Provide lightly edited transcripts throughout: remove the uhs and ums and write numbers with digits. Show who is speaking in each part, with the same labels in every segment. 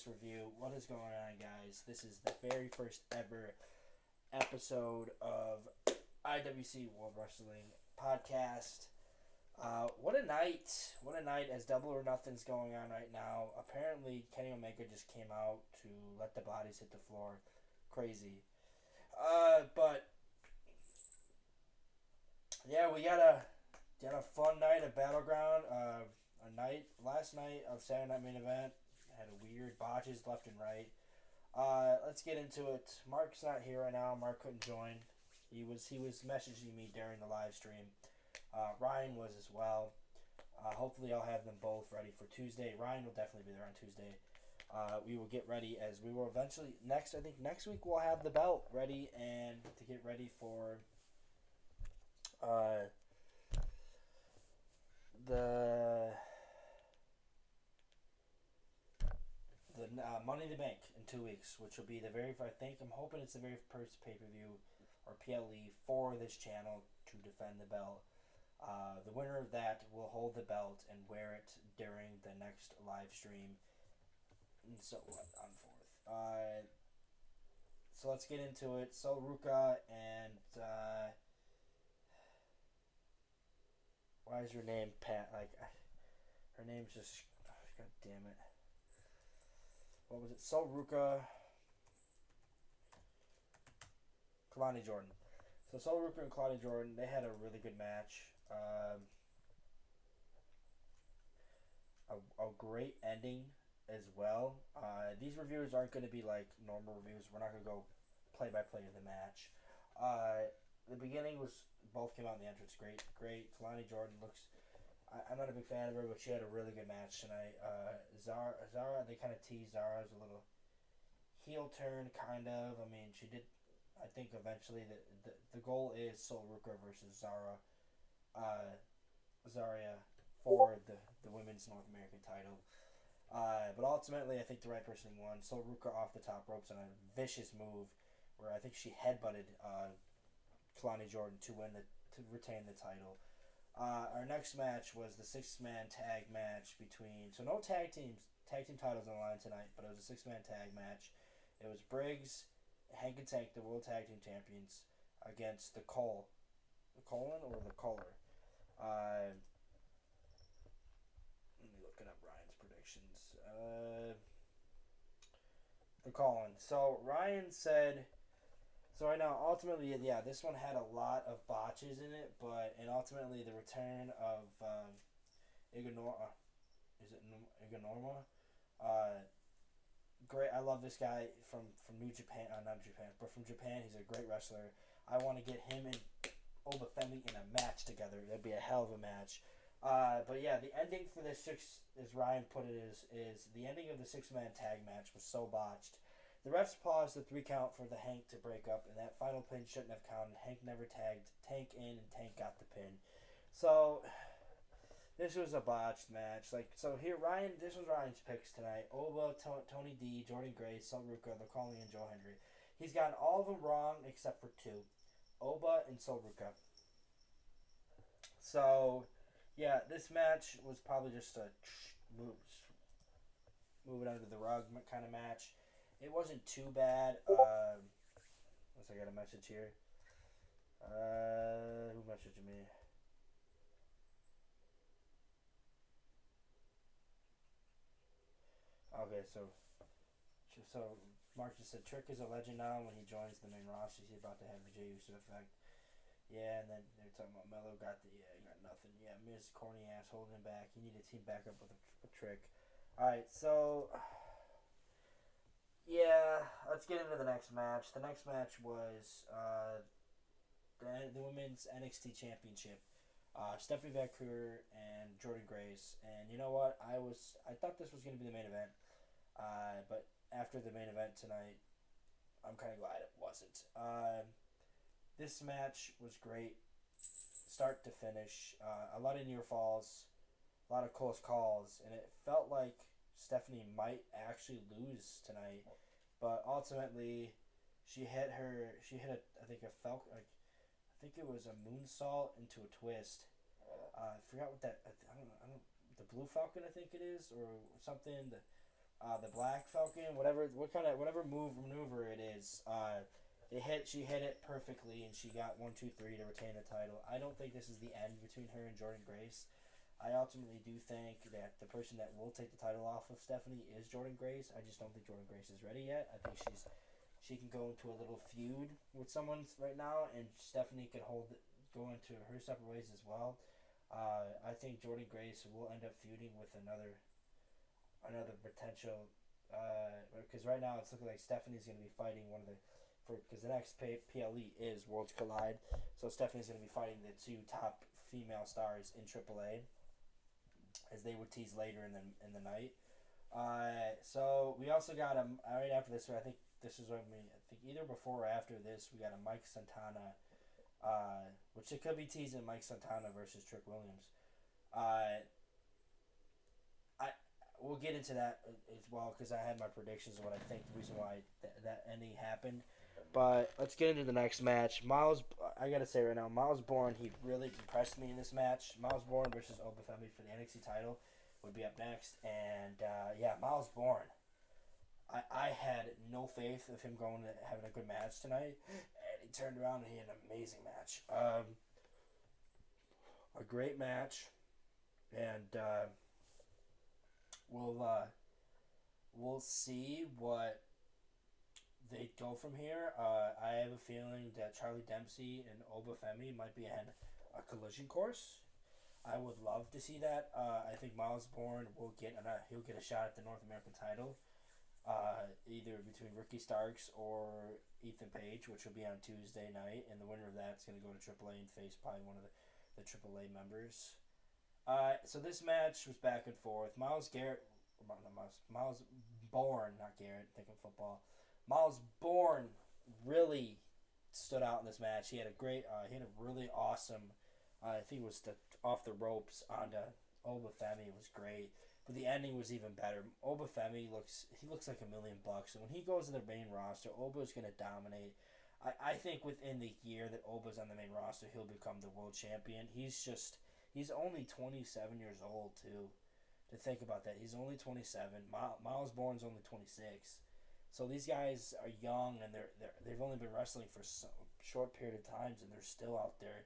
Speaker 1: this review. What is going on, guys? This is the very first ever episode of IWC World Wrestling Podcast. What a night. What a night as Double or Nothing's going on right now. Apparently, Kenny Omega just came out to let the bodies hit the floor. Crazy. But yeah, we got a fun night at Battleground. Last night of Saturday Night Main Event had a weird botches left and right. Let's get into it. Mark's not here right now. Mark couldn't join. He was messaging me during the live stream. Ryan was as well. Hopefully I'll have them both ready for Tuesday. Ryan will definitely be there on Tuesday. We will get ready as we will eventually next week we'll have the belt ready and to get ready for the Money in the Bank in 2 weeks, which will be I'm hoping it's the very first pay-per-view or PLE for this channel to defend the belt. The winner of that will hold the belt and wear it during the next live stream. And so on forth. So let's get into it. So Ruka and why is her name Pat? Her name's just God damn it. What was it? So Ruka, Kalani Jordan. So Sol Ruka and Kalani Jordan, they had a really good match. A great ending as well. These reviews aren't going to be like normal reviews. We're not going to go play by play of the match. The beginning was both came out in the entrance great. Kalani Jordan looks. I'm not a big fan of her, but she had a really good match tonight. Zara, they kind of teased Zara as a little heel turn, kind of. I mean, she did. I think eventually the goal is Sol Ruka versus Zarya for the women's North American title. But ultimately, I think the right person won. Sol Ruka off the top ropes on a vicious move, where I think she headbutted Kalani Jordan to retain the title. Our next match was the 6-man tag match between... So no tag team titles on the line tonight, but it was a 6-man tag match. It was Briggs, Hank and Tank, the World Tag Team Champions, against the Colon or the Kohler. Let me look up Ryan's predictions. The Colon. So Ryan said... So right now, ultimately, yeah, this one had a lot of botches in it, and ultimately the return of Iganorma. Is it Iganorma? Great. I love this guy from New Japan. Not Japan, but from Japan. He's a great wrestler. I want to get him and Oba Femi in a match together. That'd be a hell of a match. But yeah, the ending for this as Ryan put it, is the ending of the 6-man tag match was so botched. The refs paused the 3 count for the Hank to break up, and that final pin shouldn't have counted. Hank never tagged Tank in, and Tank got the pin. So this was a botched match. This was Ryan's picks tonight. Oba, Tony D, Jordan Grace, Sol Ruka, LaCarly, and Joe Hendry. He's gotten all of them wrong except for 2. Oba and Sol Ruka. So, yeah, this match was probably just a move it under the rug kind of match. It wasn't too bad. Unless I got a message here. Who messaged me? Okay, so Mark just said Trick is a legend now. When he joins the main roster, he's about to have the Jey Uso effect. Yeah, and then they're talking about Mello got nothing. Yeah, Miz corny ass holding him back. He needed a team backup with a Trick. All right, so. Yeah, let's get into the next match. The next match was the Women's NXT Championship. Stephanie Vancouver and Jordan Grace. And you know what? I thought this was going to be the main event. But after the main event tonight, I'm kind of glad it wasn't. This match was great. Start to finish. A lot of near falls. A lot of close calls. And it felt like Stephanie might actually lose tonight, but ultimately she hit I think it was a moonsault into a twist. I forgot what that I don't the Blue Falcon I think it is or something. the Black Falcon, whatever maneuver it is, she hit it perfectly, and she got 1, 2, 3 to retain the title. I don't think this is the end between her and Jordynne Grace. I ultimately do think that the person that will take the title off of Stephanie is Jordynne Grace. I just don't think Jordynne Grace is ready yet. I think she can go into a little feud with someone right now, and Stephanie could go into her separate ways as well. I think Jordynne Grace will end up feuding with another potential, because right now it's looking like Stephanie's going to be fighting because the next PLE is Worlds Collide, so Stephanie's going to be fighting the two top female stars in AAA, as they would tease later in the night. So we also got right after this. I think this is when I think either before or after this we got a Mike Santana, which it could be teasing Mike Santana versus Trick Williams. We'll get into that as well, because I had my predictions of what I think the reason why that ending happened. But let's get into the next match. I gotta say right now, Miles Bourne, he really impressed me in this match. Miles Bourne versus Obafemi for the NXT title would be up next. And Miles Bourne, I had no faith of him having a good match tonight. And he turned around and he had an amazing match. A great match. And we'll see what they go from here. I have a feeling that Charlie Dempsey and Obafemi might be in a collision course. I would love to see that. I think Miles Bourne he'll get a shot at the North American title, either between Ricky Starks or Ethan Page, which will be on Tuesday night, and the winner of that's going to go to AAA and face probably one of the AAA members. So this match was back and forth. Miles Bourne, not Garrett, thinking football. Miles Bourne really stood out in this match. He had a really awesome, I think it was off the ropes onto Obafemi. It was great, but the ending was even better. Obafemi looks like $1 million, and when he goes to the main roster, Oba's gonna dominate. I think within the year that Oba's on the main roster, he'll become the world champion. He's only 27 years old too. To think about that, he's only 27. Miles Bourne's only 26. So these guys are young, and they've only been wrestling for some short period of times, and they're still out there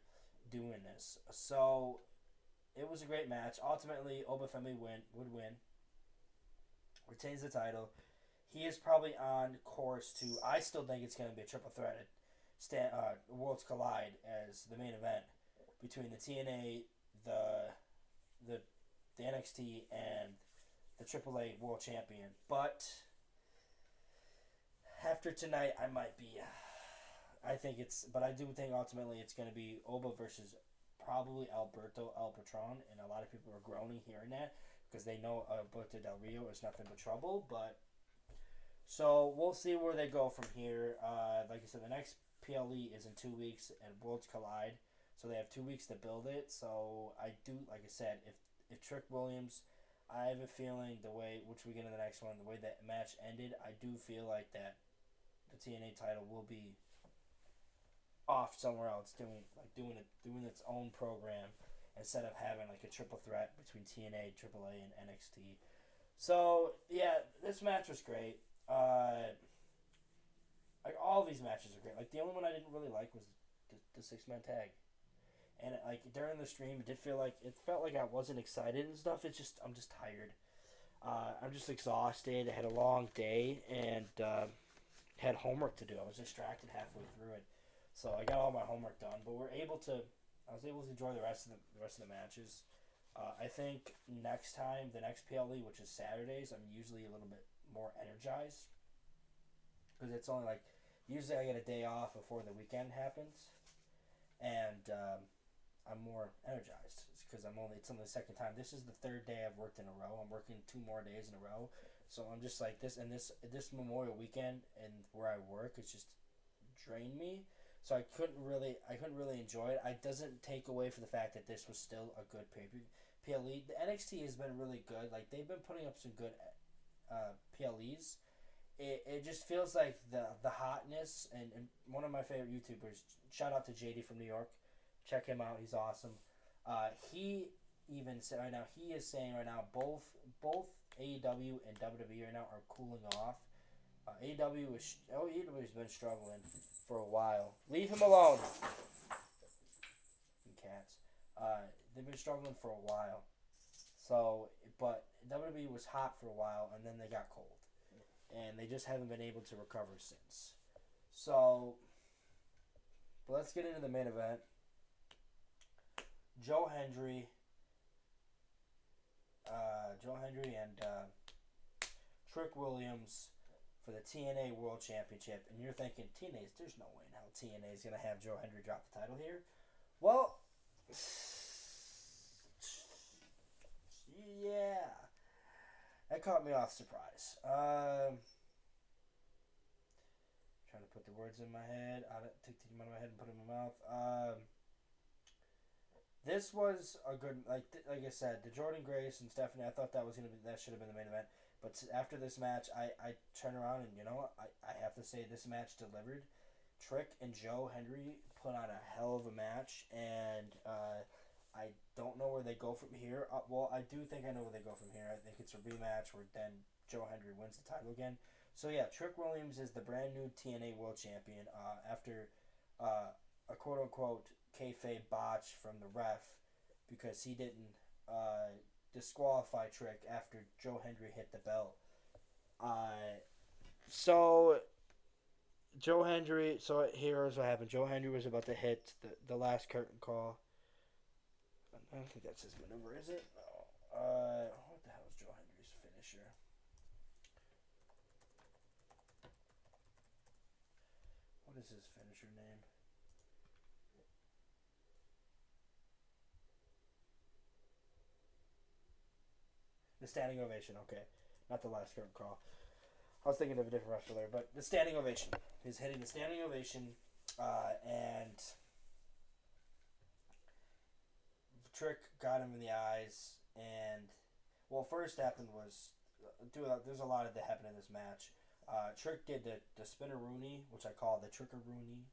Speaker 1: doing this. So it was a great match. Ultimately, Obafemi would win, retains the title. He is probably on course to. I still think it's going to be a triple threat at Worlds Collide as the main event between the TNA, the NXT, and the AAA World Champion. But after tonight, I might be. But I do think ultimately it's going to be Oba versus probably Alberto El Patron, and a lot of people are groaning hearing that because they know Alberto Del Rio is nothing but trouble. But so we'll see where they go from here. Like I said, the next PLE is in 2 weeks and Worlds Collide, so they have 2 weeks to build it. So I do, like I said, if Trick Williams, I have a feeling which we get in the next one, the way that match ended, I do feel like that the TNA title will be off somewhere else, doing its own program instead of having like a triple threat between TNA, AAA, and NXT. So yeah, this match was great. Like all these matches are great. Like the only one I didn't really like was the 6-man tag. And like during the stream, it felt like I wasn't excited and stuff. I'm just tired. I'm just exhausted. I had a long day and had homework to do. I was distracted halfway through it, so I got all my homework done. But I was able to enjoy the rest of the matches. I think next time, the next PLE, which is Saturdays, I'm usually a little bit more energized because it's only like usually I get a day off before the weekend happens, and I'm more energized because it's only the second time. This is the third day I've worked in a row. I'm working 2 more days in a row, so I'm just like this. And this Memorial weekend and where I work, it's just drained me. So I couldn't really enjoy it. It doesn't take away from the fact that this was still a good PLE. The NXT has been really good. Like they've been putting up some good PLEs. It just feels like the hotness and one of my favorite YouTubers. Shout out to JD from New York. Check him out. He's awesome. He even said right now, he is saying right now both AEW and WWE right now are cooling off. AEW's been struggling for a while. Leave him alone. Cats. They've been struggling for a while. So, but WWE was hot for a while, and then they got cold, and they just haven't been able to recover since. So, let's get into the main event. Joe Hendry and Trick Williams for the TNA World Championship. And you're thinking, there's no way in hell TNA is going to have Joe Hendry drop the title here. Well, yeah. That caught me off surprise. Trying to put the words in my head. Take them out of my head and put them in my mouth. This was a good, like I said, the Jordan Grace and Stephanie. I thought that should have been the main event. But after this match, I turn around and you know what? I have to say this match delivered. Trick and Joe Hendry put on a hell of a match, and I don't know where they go from here. Well, I do think I know where they go from here. I think it's a rematch where then Joe Hendry wins the title again. So yeah, Trick Williams is the brand new TNA World Champion after a quote unquote kayfabe botch from the ref because he didn't disqualify Trick after Joe Hendry hit the belt. So here's what happened. Joe Hendry was about to hit the last curtain call. I don't think that's his maneuver, is it? No. What the hell is Joe Hendry's finisher? What is his finisher name? The standing ovation, okay. Not the last curtain call. I was thinking of a different wrestler there, but the standing ovation. He's hitting the standing ovation, and Trick got him in the eyes, and well, first happened was there's a lot that happened in this match. Trick did the spinner Rooney, which I call the Tricker Rooney.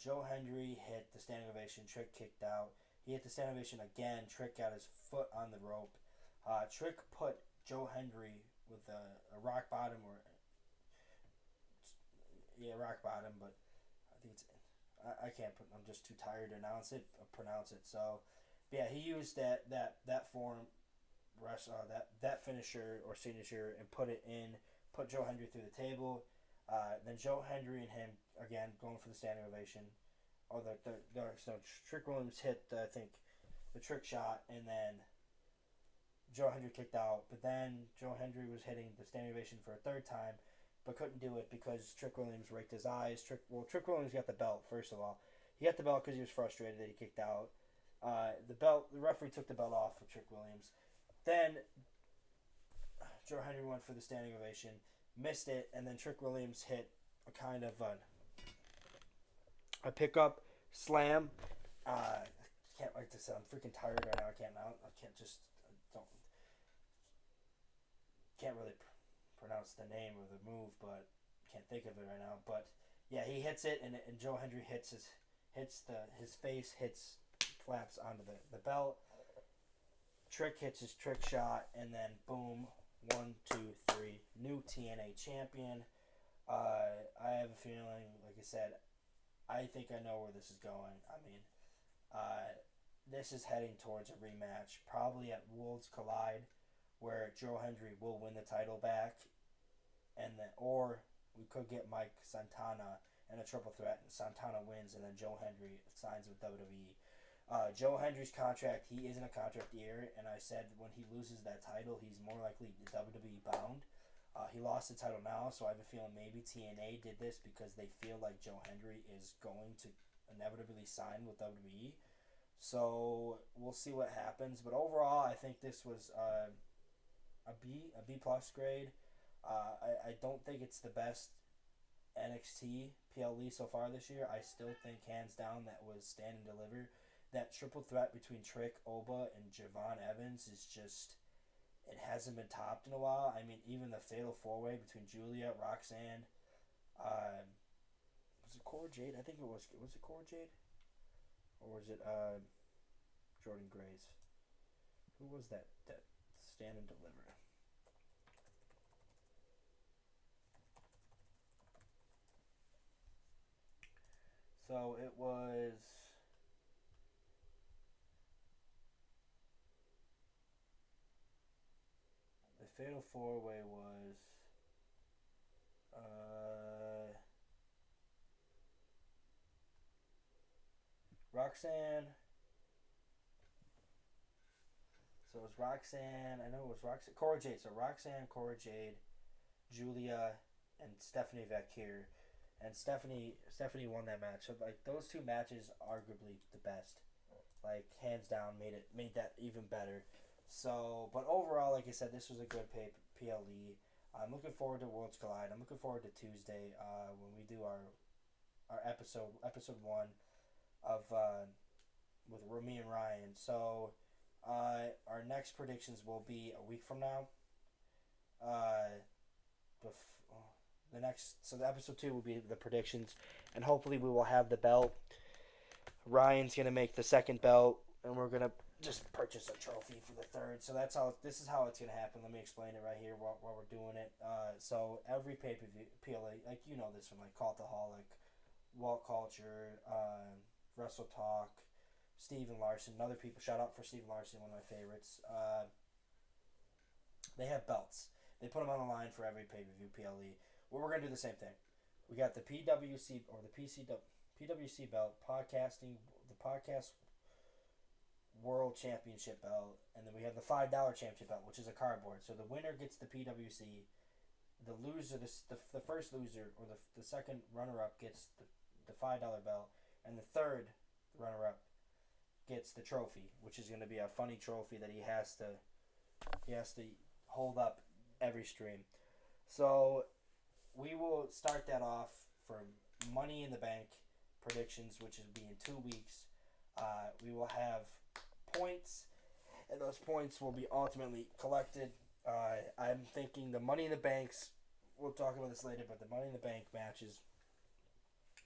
Speaker 1: Joe Hendry hit the standing ovation. Trick kicked out. He hit the standing ovation again. Trick got his foot on the rope. Trick put Joe Hendry with a rock bottom rock bottom, but I think it's I can't put. I'm just too tired to pronounce it. So, yeah, he used that form, that finisher or signature, and put Joe Hendry through the table. Then Joe Hendry and him again going for the standing ovation. So Trick Williams hit I think the trick shot, and then Joe Hendry kicked out. But then Joe Hendry was hitting the standing ovation for a third time, but couldn't do it because Trick Williams raked his eyes. Trick Williams got the belt, first of all. He got the belt because he was frustrated that he kicked out. The referee took the belt off of Trick Williams. Then Joe Hendry went for the standing ovation, missed it, and then Trick Williams hit a kind of a pickup slam. Can't like this. I'm freaking tired right now. Can't really pronounce the name of the move, but can't think of it right now. But yeah, he hits it, and Joe Hendry his face flaps onto the belt. Trick hits his trick shot, and then boom, 1, 2, 3, new TNA champion. I have a feeling, like I said, I think I know where this is going. I mean, this is heading towards a rematch, probably at Worlds Collide, where Joe Hendry will win the title back, or we could get Mike Santana in a triple threat, and Santana wins, and then Joe Hendry signs with WWE. Joe Hendry's contract, he isn't a contract year, and I said when he loses that title, he's more likely WWE bound. He lost the title now, so I have a feeling maybe TNA did this because they feel like Joe Hendry is going to inevitably sign with WWE. So we'll see what happens. But overall, I think this was a B plus grade. I don't think it's the best NXT PLE so far this year. I still think hands down that was stand and deliver. That triple threat between Trick, Oba, and Javon Evans is just, it hasn't been topped in a while. I mean, even the fatal four-way between Julia, Roxanne, was it Cora Jade? I think it was it Cora Jade? Or was it Jordan Grace? Who was that stand and deliver? So it was the Fatal 4-Way was uh, Roxanne. So it was Roxanne. I know it was Roxanne. Cora Jade. So Roxanne, Cora Jade, Julia, and Stephanie Vacquier. And Stephanie won that match. So like those two matches, arguably the best. Like hands down, made that even better. So, but overall, like I said, this was a good PLE. I'm looking forward to Worlds Collide. I'm looking forward to Tuesday when we do our episode one of with Rami and Ryan. So our next predictions will be a week from now. Uh, the next so the episode 2 will be the predictions, and hopefully we will have the belt. Ryan's gonna make the second belt, and we're gonna just purchase a trophy for the third. So this is how it's gonna happen. Let me explain it right here while we're doing it. So every pay-per-view PLA, like you know this from like Cultaholic, Walt Culture, Wrestle Talk, Steven Larson, and other people. Shout out for Steven Larson, one of my favorites. They have belts. They put them on the line for every pay-per-view PLE. Well, we're gonna do the same thing. We got the PWC or the PWC belt, the podcast World Championship belt, and then we have the $5 championship belt, which is a cardboard. So the winner gets the PWC. The loser, the first loser or the second runner up gets the $5 belt, and the third runner up gets the trophy, which is going to be a funny trophy that he has to hold up every stream. So we will start that off for Money in the Bank predictions, which will be in 2 weeks. We will have points, and those points will be ultimately collected. I'm thinking the Money in the Banks, we'll talk about this later, but the Money in the Bank matches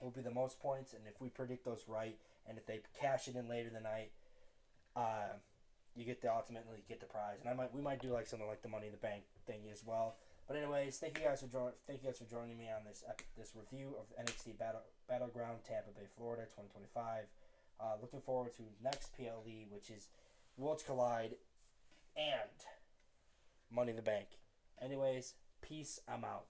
Speaker 1: will be the most points, and if we predict those right, and if they cash it in later in the night, you get to ultimately get the prize. And we might do like something like the Money in the Bank thing as well. But anyways, thank you guys for joining me on this review of NXT Battleground Tampa Bay, Florida, 2025. Looking forward to next PLE, which is Worlds Collide and Money in the Bank. Anyways, peace. I'm out.